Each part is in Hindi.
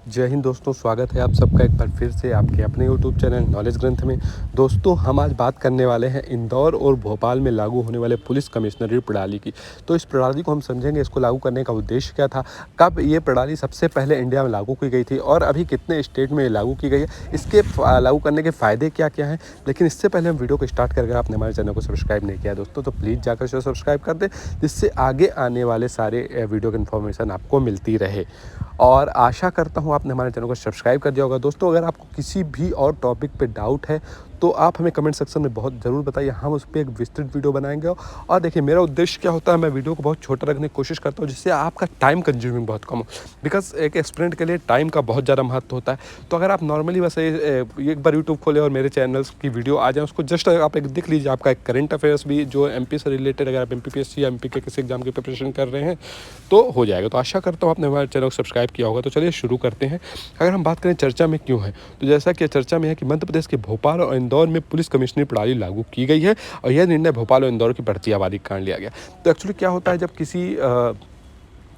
जय हिंद दोस्तों, स्वागत है आप सबका एक बार फिर से आपके अपने यूट्यूब चैनल नॉलेज ग्रंथ में। दोस्तों, हम आज बात करने वाले हैं इंदौर और भोपाल में लागू होने वाले पुलिस कमिश्नरी प्रणाली की। तो इस प्रणाली को हम समझेंगे, इसको लागू करने का उद्देश्य क्या था, कब ये प्रणाली सबसे पहले इंडिया में लागू की गई थी और अभी कितने स्टेट में ये लागू की गई है, इसके लागू करने के फ़ायदे क्या क्या हैं। लेकिन इससे पहले हम वीडियो को स्टार्ट करके आपने हमारे चैनल को सब्सक्राइब नहीं किया दोस्तों, तो प्लीज़ जाकर इसे सब्सक्राइब कर दें, जिससे आगे आने वाले सारे वीडियो की इन्फॉर्मेशन आपको मिलती रहे। और आशा करता हूँ आपने हमारे चैनल को सब्सक्राइब कर दिया होगा। दोस्तों, अगर आपको किसी भी और टॉपिक पे डाउट है तो आप हमें कमेंट सेक्शन में बहुत ज़रूर बताइए, हम उस पर एक विस्तृत वीडियो बनाएंगे। और देखिए, मेरा उद्देश्य क्या होता है, मैं वीडियो को बहुत छोटा रखने की कोशिश करता हूँ जिससे आपका टाइम कंज्यूमिंग बहुत कम हो। बिकॉज एक एस्पिरेंट के लिए टाइम का बहुत ज़्यादा महत्व होता है। तो अगर आप नॉर्मली बस एक बार यूट्यूब खोले और मेरे चैनल्स की वीडियो आ जाए, उसको जस्ट आप एक देख लीजिए, आपका एक करंट अफेयर्स भी जो एमपी से रिलेटेड, अगर आप एमपीपीएससी या एमपी के किसी एग्जाम की प्रिपरेशन कर रहे हैं तो हो जाएगा। तो आशा करता हूँ आपने हमारे चैनल को सब्सक्राइब किया होगा। तो चलिए शुरू करते हैं। अगर हम बात करें चर्चा में क्यों है, तो जैसा कि चर्चा में है कि मध्य प्रदेश के भोपाल और इंदौर में पुलिस कमिश्नरी प्रणाली लागू की गई है और यह निर्णय भोपाल और इंदौर की बढ़ती आबादी के कारण लिया गया। तो एक्चुअली क्या होता है, जब किसी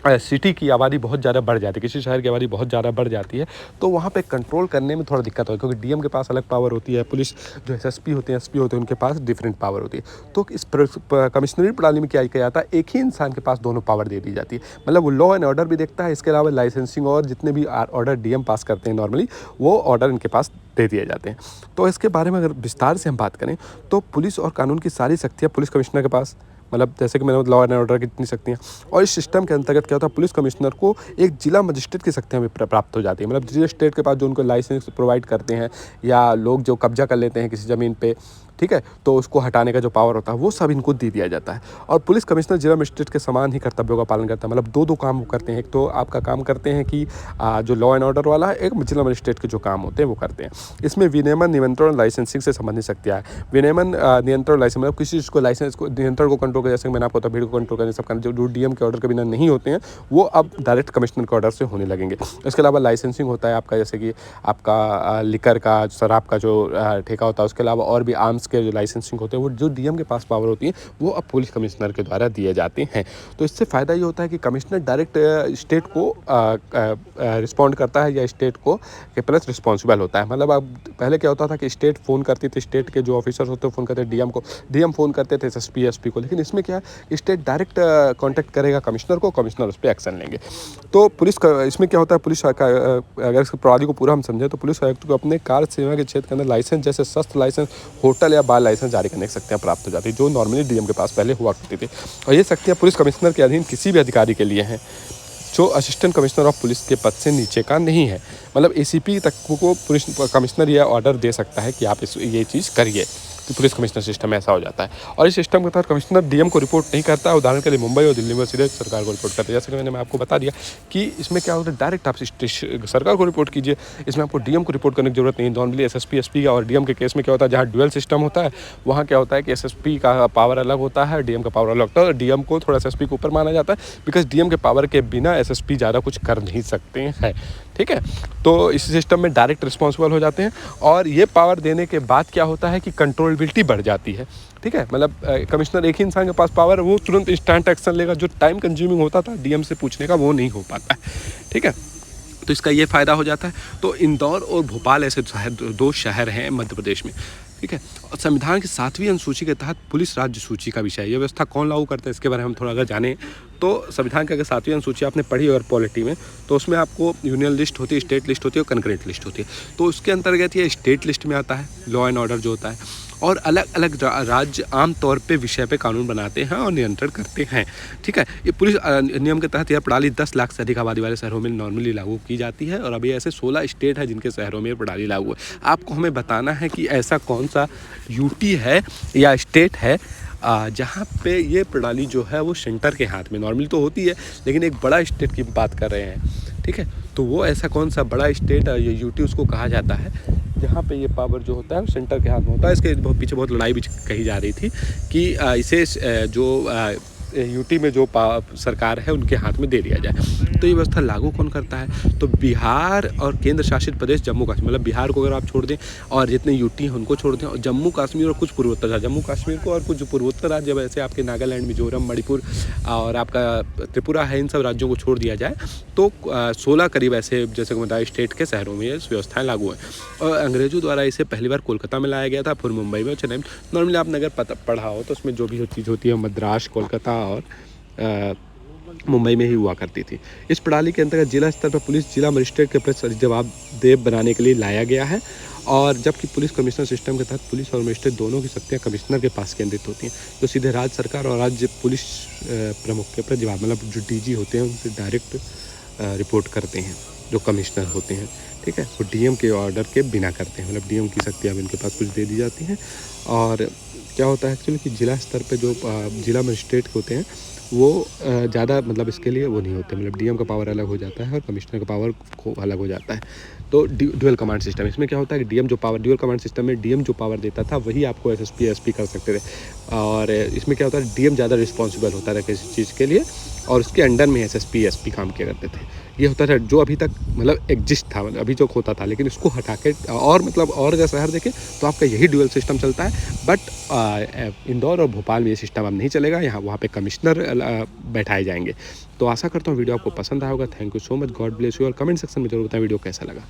सिटी की आबादी बहुत ज़्यादा बढ़ जाती है, किसी शहर की आबादी बहुत ज़्यादा बढ़ जाती है, तो वहाँ पे कंट्रोल करने में थोड़ा दिक्कत होती है, क्योंकि डीएम के पास अलग पावर होती है, पुलिस जो एसएसपी होते हैं, एसपी होते हैं, उनके पास डिफरेंट पावर होती है। तो इस कमिश्नरी प्रणाली में क्या किया जाता है, एक ही इंसान के पास दोनों पावर दे दी जाती है। मतलब वो लॉ एंड ऑर्डर भी देखता है, इसके अलावा लाइसेंसिंग और जितने भी ऑर्डर डीएम पास करते हैं नॉर्मली, वो ऑर्डर इनके पास दे दिए जाते हैं। तो इसके बारे में अगर विस्तार से हम बात करें तो पुलिस और कानून की सारी शक्तियाँ पुलिस कमिश्नर के पास, मतलब जैसे कि मैंने लॉ एंड ऑर्डर की इतनी शक्तियाँ। और इस सिस्टम के अंतर्गत क्या होता है, पुलिस कमिश्नर को एक जिला मजिस्ट्रेट की शक्तियाँ भी प्राप्त हो जाती है। मतलब जिस स्टेट के पास जो उनको लाइसेंस प्रोवाइड करते हैं या लोग जो कब्जा कर लेते हैं किसी ज़मीन पे, ठीक है, तो उसको हटाने का जो पावर होता है वो सब इनको दे दिया जाता है। और पुलिस कमिश्नर जिला मजिस्ट्रेट के समान ही कर्तव्यों का पालन करता है। मतलब दो काम वो करते हैं, एक तो आपका काम करते हैं कि जो लॉ एंड ऑर्डर वाला है, एक जिला मजिस्ट्रेट के जो काम होते हैं वो करते हैं। इसमें विनियमन, नियंत्रण और लाइसेंसिंग से संबंधित शक्तियाँ है। विनियमन, नियंत्रण, लाइसेंस, मतलब किसी चीज़ को लाइसेंस को, नियंत्रण को कंट्रोल कर, जैसे मैंने आपको भीड़ को कंट्रोल करने सब करना, जो डीएम के ऑर्डर के बिना नहीं होते हैं वो अब डायरेक्ट कमिश्नर के ऑर्डर से होने लगेंगे। इसके अलावा लाइसेंसिंग होता है आपका, जैसे कि आपका लिकर का, शराब का जो ठेका होता है, उसके अलावा और भी आर्म्स के जो लाइसेंसिंग होते हैं, वो जो डीएम के पास पावर होती है वो अब पुलिस कमिश्नर के द्वारा दिए जाते हैं। तो इससे फ़ायदा ये होता है कि कमिश्नर डायरेक्ट स्टेट को रिस्पॉन्ड करता है या स्टेट को के प्लस रिस्पॉन्सिबल होता है। मतलब अब पहले क्या होता था कि स्टेट फ़ोन करती थी, स्टेट के जो ऑफिसर्स होते हैं फ़ोन करते डीएम को, डीएम फ़ोन करते थे एसएसपी एसपी को। लेकिन इसमें क्या है, स्टेट डायरेक्ट कांटेक्ट करेगा कमिश्नर को, कमिश्नर उस पर एक्शन लेंगे। तो पुलिस का इसमें क्या होता है, पुलिस का अगर इस प्रणाली को पूरा हम समझें तो पुलिस आयुक्त को अपने कार्य सेवा के क्षेत्र के अंदर लाइसेंस, जैसे शस्त्र लाइसेंस, होटल या बार लाइसेंस जारी करने की शक्तियाँ प्राप्त हो जाती है, जो नॉर्मली डीएम के पास पहले हुआ करती थी। और ये शक्तियाँ पुलिस कमिश्नर के अधीन किसी भी अधिकारी के लिए हैं जो असिस्टेंट कमिश्नर ऑफ पुलिस के पद से नीचे का नहीं है। मतलब एसीपी तक को पुलिस कमिश्नर यह ऑर्डर दे सकता है कि आप ये चीज़ करिए। तो पुलिस कमिश्नर सिस्टम ऐसा हो जाता है। और इस सिस्टम के तहत कमिश्नर डीएम को रिपोर्ट नहीं करता है। उदाहरण के लिए मुंबई और दिल्ली में सीधे सरकार को रिपोर्ट करते हैं। जैसे कि मैं आपको बता दिया कि इसमें क्या होता है, डायरेक्ट आप सरकार को रिपोर्ट कीजिए, इसमें आपको डीएम को रिपोर्ट करने की जरूरत नहीं। नॉर्मली एसएसपी एसपी का और डीएम के केस में क्या होता है, जहाँ ड्यूअल सिस्टम होता है वहाँ क्या होता है कि एसएसपी का पावर अलग होता है, डीएम का पावर अलग होता है, और डीएम को थोड़ा एसएसपी के ऊपर माना जाता है, बिकॉज डीएम के पावर के बिना एसएसपी ज़्यादा कुछ कर नहीं सकते हैं। ठीक है, तो इस सिस्टम में डायरेक्ट रिस्पॉन्सिबल हो जाते हैं। और ये पावर देने के बाद क्या होता है कि कंट्रोलेबिलिटी बढ़ जाती है। ठीक है, मतलब कमिश्नर एक ही इंसान के पास पावर है, वो तुरंत इंस्टेंट एक्शन लेगा। जो टाइम कंज्यूमिंग होता था डीएम से पूछने का, वो नहीं हो पाता है। ठीक है, तो इसका ये फ़ायदा हो जाता है। तो इंदौर और भोपाल ऐसे दो शहर हैं मध्य प्रदेश में। ठीक है, और संविधान की 7वीं अनुसूची के तहत पुलिस राज्य सूची का विषय है। ये व्यवस्था कौन लागू करता है, इसके बारे में हम थोड़ा अगर जानें तो संविधान की अगर 7वीं अनुसूची आपने पढ़ी अगर पॉलिटी में, तो उसमें आपको यूनियन लिस्ट होती है, स्टेट लिस्ट होती है और कंकरेंट लिस्ट होती है। तो उसके अंतर्गत ये स्टेट लिस्ट में आता है लॉ एंड ऑर्डर जो होता है। और अलग अलग राज्य आम तौर पे विषय पे कानून बनाते हैं और नियंत्रण करते हैं। ठीक है, ये पुलिस नियम के तहत यह प्रणाली 10 लाख से अधिक आबादी वाले शहरों में नॉर्मली लागू की जाती है। और अभी ऐसे 16 स्टेट है जिनके शहरों में ये प्रणाली लागू है। आपको हमें बताना है कि ऐसा कौन सा यूटी है या स्टेट है जहाँ पे ये प्रणाली जो है वो सेंटर के हाथ में नॉर्मली तो होती है, लेकिन एक बड़ा स्टेट की बात कर रहे हैं। ठीक है, तो वो ऐसा कौन सा बड़ा स्टेट ये यूटी उसको कहा जाता है, जहाँ पे ये पावर जो होता है वो सेंटर के हाथ में होता है। इसके पीछे बहुत लड़ाई भी कही जा रही थी कि इसे जो यूटी में जो सरकार है उनके हाथ में दे दिया जाए। तो ये व्यवस्था लागू कौन करता है? तो बिहार और केंद्र शासित प्रदेश जम्मू कश्मीर, मतलब बिहार को अगर आप छोड़ दें और जितने यूटी हैं उनको छोड़ दें, और जम्मू कश्मीर और कुछ पूर्वोत्तर राज्य, जम्मू कश्मीर को और कुछ पूर्वोत्तर राज्य वैसे आपके नागालैंड, मिजोरम, मणिपुर और आपका त्रिपुरा है, इन सब राज्यों को छोड़ दिया जाए तो 16 करीब ऐसे जैसे कि बताया स्टेट के शहरों में ये व्यवस्थाएं लागू हैं। और अंग्रेजों द्वारा इसे पहली बार कोलकाता में लाया गया था, फिर मुंबई में और चेन्नई में। नॉर्मली आपने अगर पढ़ा हो तो उसमें जो भी चीज़ होती है मद्रास, कोलकाता और मुंबई में ही हुआ करती थी। इस प्रणाली के अंतर्गत जिला स्तर पर पुलिस जिला मजिस्ट्रेट के प्रति जवाबदेह बनाने के लिए लाया गया है, और जबकि पुलिस कमिश्नर सिस्टम के तहत पुलिस और मजिस्ट्रेट दोनों की शक्तियाँ कमिश्नर के पास केंद्रित होती हैं, जो सीधे राज्य सरकार और राज्य पुलिस प्रमुख के प्रति जवाब, मतलब जो डीजी होते हैं उनसे डायरेक्ट रिपोर्ट करते हैं, जो कमिश्नर होते हैं, ठीक है। वो डीएम के ऑर्डर के बिना करते हैं, मतलब डीएम की शक्तियाँ इनके पास कुछ दे दी जाती हैं। और क्या होता है एक्चुअली कि जिला स्तर पे जो जिला मजिस्ट्रेट होते हैं वो ज़्यादा मतलब इसके लिए वो नहीं होते, मतलब डीएम का पावर अलग हो जाता है और कमिश्नर का पावर को अलग हो जाता है। तो ड्यूअल कमांड सिस्टम, इसमें क्या होता है कि डीएम जो पावर, ड्यूअल कमांड सिस्टम में डीएम जो पावर देता था वही आपको एसएसपी एसपी कर सकते थे, और इसमें क्या होता है डीएम ज़्यादा रिस्पॉन्सिबल होता था किसी चीज़ के लिए, और उसके अंडर में एसएसपी एसपी काम किया करते थे। ये होता था जो अभी तक मतलब एग्जिस्ट था, मतलब अभी जो होता था, लेकिन इसको हटा के और मतलब और अगर शहर देखें तो आपका यही ड्यूअल सिस्टम चलता है। बट इंदौर और भोपाल में ये सिस्टम अब नहीं चलेगा, यहाँ वहाँ पे कमिश्नर बैठाए जाएंगे। तो आशा करता हूँ वीडियो आपको पसंद आया होगा। Thank you so much, God bless you, और कमेंट सेक्शन में जरूर बताएं वीडियो कैसा लगा।